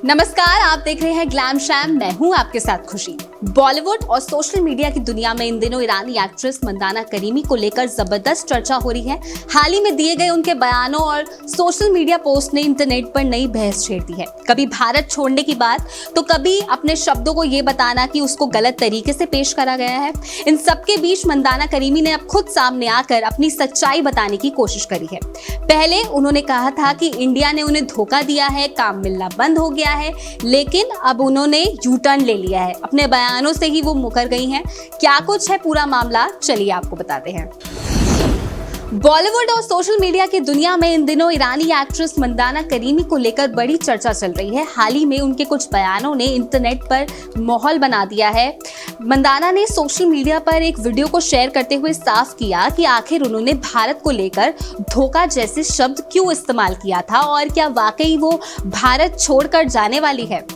नमस्कार, आप देख रहे हैं ग्लैम शैम। मैं हूं आपके साथ खुशी। बॉलीवुड और सोशल मीडिया की दुनिया में इन दिनों ईरानी एक्ट्रेस मंदाना करीमी को लेकर जबरदस्त चर्चा हो रही है। हाल ही में दिए गए उनके बयानों और सोशल मीडिया पोस्ट ने इंटरनेट पर नई बहस छेड़ दी है। कभी भारत छोड़ने की बात, तो कभी अपने शब्दों को ये बताना कि उसको गलत तरीके से पेश करा गया है। इन सबके बीच मंदाना करीमी ने अब खुद सामने आकर अपनी सच्चाई बताने की कोशिश करी है। पहले उन्होंने कहा था कि इंडिया ने उन्हें धोखा दिया है, काम मिलना बंद हो गया है, लेकिन अब उन्होंने यू टर्न ले लिया है। अपने बयानों से ही वो मुकर गई हैं। क्या कुछ है पूरा मामला, चलिए आपको बताते हैं। बॉलीवुड और सोशल मीडिया की दुनिया में इन दिनों ईरानी एक्ट्रेस मंदाना करीमी को लेकर बड़ी चर्चा चल रही है। हाल ही में उनके कुछ बयानों ने इंटरनेट पर माहौल बना दिया है। मंदाना ने सोशल मीडिया पर एक वीडियो को शेयर करते हुए साफ किया कि आखिर उन्होंने भारत को लेकर धोखा जैसे शब्द क्यों इस्तेमाल किया था और क्या वाकई वो भारत छोड़कर जाने वाली है।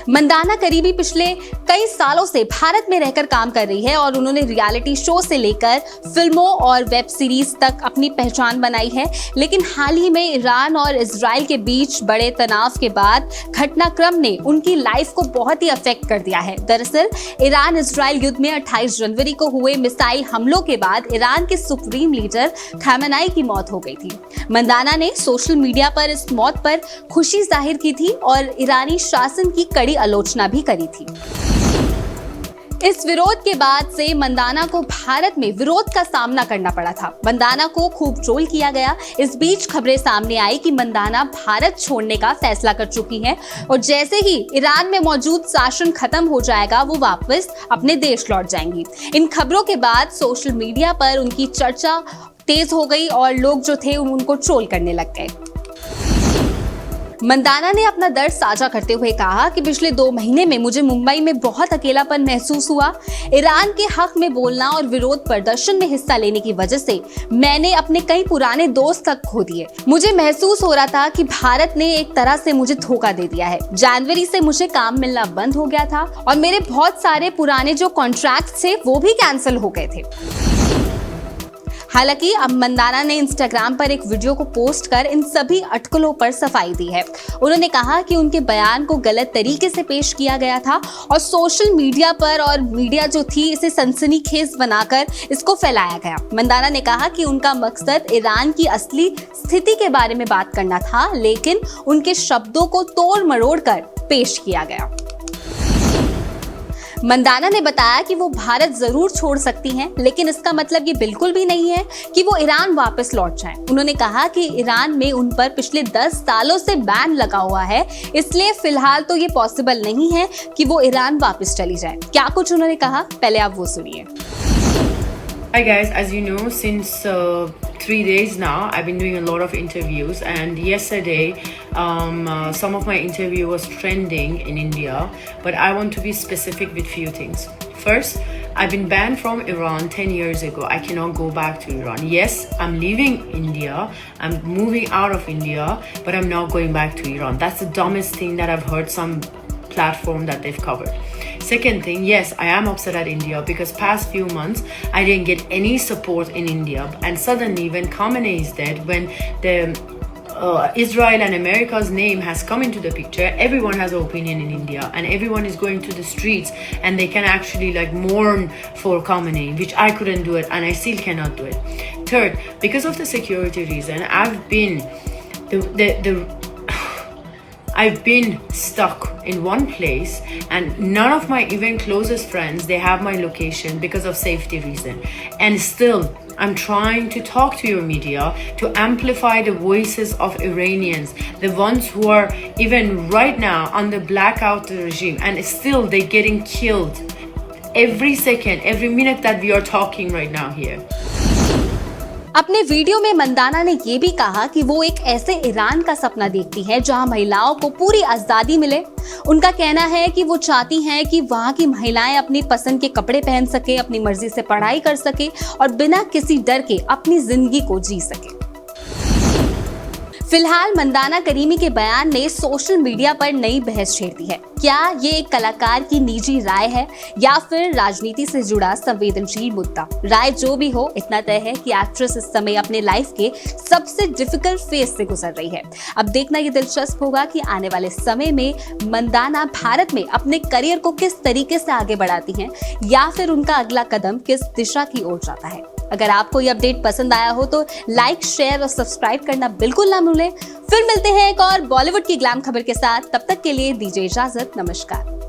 मंदाना करीमी पिछले कई सालों से भारत में रहकर काम कर रही है और उन्होंने रियलिटी शो से लेकर फिल्मों और वेब सीरीज तक अपनी पहचान बनाई है। लेकिन हाल ही में ईरान और इजराइल के बीच बड़े तनाव के बाद घटनाक्रम ने उनकी लाइफ को बहुत ही अफेक्ट कर दिया है। दरअसल ईरान इजराइल युद्ध में 28 जनवरी को हुए मिसाइल हमलों के बाद ईरान के सुप्रीम लीडर खामेनेई की मौत हो गई थी। मंदाना ने सोशल मीडिया पर इस मौत पर खुशी जाहिर की थी और ईरानी शासन की कड़ी आलोचना भी करी थी। इस विरोध के बाद से मंदाना को भारत में विरोध का सामना करना पड़ा था। मंदाना को खूब ट्रोल किया गया। इस बीच खबरें सामने आई कि मंदाना भारत छोड़ने का फैसला कर चुकी हैं और जैसे ही ईरान में मौजूद शासन खत्म हो जाएगा, वो वापस अपने देश लौट जाएंगी। इन खबरों के बाद सोशल मीडिया पर उनकी चर्चा तेज हो गई और लोग जो थे उनको ट्रोल करने लग गए। मंदाना ने अपना दर्द साझा करते हुए कहा कि पिछले 2 महीने में मुझे मुंबई में बहुत अकेलापन महसूस हुआ। ईरान के हक में बोलना और विरोध प्रदर्शन में हिस्सा लेने की वजह से मैंने अपने कई पुराने दोस्त तक खो दिए। मुझे महसूस हो रहा था कि भारत ने एक तरह से मुझे धोखा दे दिया है। जनवरी से मुझे काम मिलना बंद हो गया था और मेरे बहुत सारे पुराने जो कॉन्ट्रैक्ट थे वो भी कैंसिल हो गए थे। हालांकि अब मंदाना ने इंस्टाग्राम पर एक वीडियो को पोस्ट कर इन सभी अटकलों पर सफाई दी है। उन्होंने कहा कि उनके बयान को गलत तरीके से पेश किया गया था और सोशल मीडिया पर और मीडिया जो थी इसे सनसनीखेज बनाकर इसको फैलाया गया। मंदाना ने कहा कि उनका मकसद ईरान की असली स्थिति के बारे में बात करना था, लेकिन उनके शब्दों को तोड़ मरोड़ कर पेश किया गया। मंदाना ने बताया कि वो भारत जरूर छोड़ सकती हैं, लेकिन इसका मतलब ये बिल्कुल भी नहीं है कि वो ईरान वापस लौट जाएं। उन्होंने कहा कि ईरान में उन पर पिछले 10 सालों से बैन लगा हुआ है, इसलिए फिलहाल तो ये पॉसिबल नहीं है कि वो ईरान वापस चली जाए। क्या कुछ उन्होंने कहा, पहले आप वो सुनिए। Hi guys, as you know, since 3 days now, I've been doing a lot of interviews, and yesterday some of my interview was trending in India, but I want to be specific with few things. First, I've been banned from Iran 10 years ago. I cannot go back to Iran. Yes, I'm leaving India, I'm moving out of India, but I'm not going back to Iran. That's the dumbest thing that I've heard some platform that they've covered. Second thing, yes, I am upset at India because past few months I didn't get any support in India, and suddenly when Khamenei is dead, when the Israel and America's name has come into the picture, everyone has an opinion in India and everyone is going to the streets and they can actually like mourn for Khamenei, which I couldn't do it and I still cannot do it. Third, because of the security reason, I've been stuck in one place and none of my even closest friends, they have my location because of safety reason. And still, I'm trying to talk to your media to amplify the voices of Iranians, the ones who are even right now under blackout regime, and still they're getting killed every second, every minute that we are talking right now here. अपने video में मंदाना ने ये भी कहा कि वो एक ऐसे ईरान का सपना देखती है जहां महिलाओं को पूरी आजादी मिले। उनका कहना है कि वो चाहती हैं कि वहां की महिलाएं अपनी पसंद के कपड़े पहन सके, अपनी मर्जी से पढ़ाई कर सके और बिना किसी डर के अपनी जिंदगी को जी सके। फिलहाल मंदाना करीमी के बयान ने सोशल मीडिया पर नई बहस छेड़ दी है। क्या ये एक कलाकार की निजी राय है या फिर राजनीति से जुड़ा संवेदनशील मुद्दा? राय जो भी हो, इतना तय है कि एक्ट्रेस इस समय अपने लाइफ के सबसे डिफिकल्ट फेज से गुजर रही है। अब देखना ये दिलचस्प होगा कि आने वाले समय में मंदाना भारत में अपने करियर को किस तरीके से आगे बढ़ाती हैं या फिर उनका अगला कदम किस दिशा की ओर जाता है। अगर आपको ये अपडेट पसंद आया हो तो लाइक, शेयर और सब्सक्राइब करना बिल्कुल ना भूलें। फिर मिलते हैं एक और बॉलीवुड की ग्लैम खबर के साथ। तब तक के लिए दीजिए इजाजत। नमस्कार।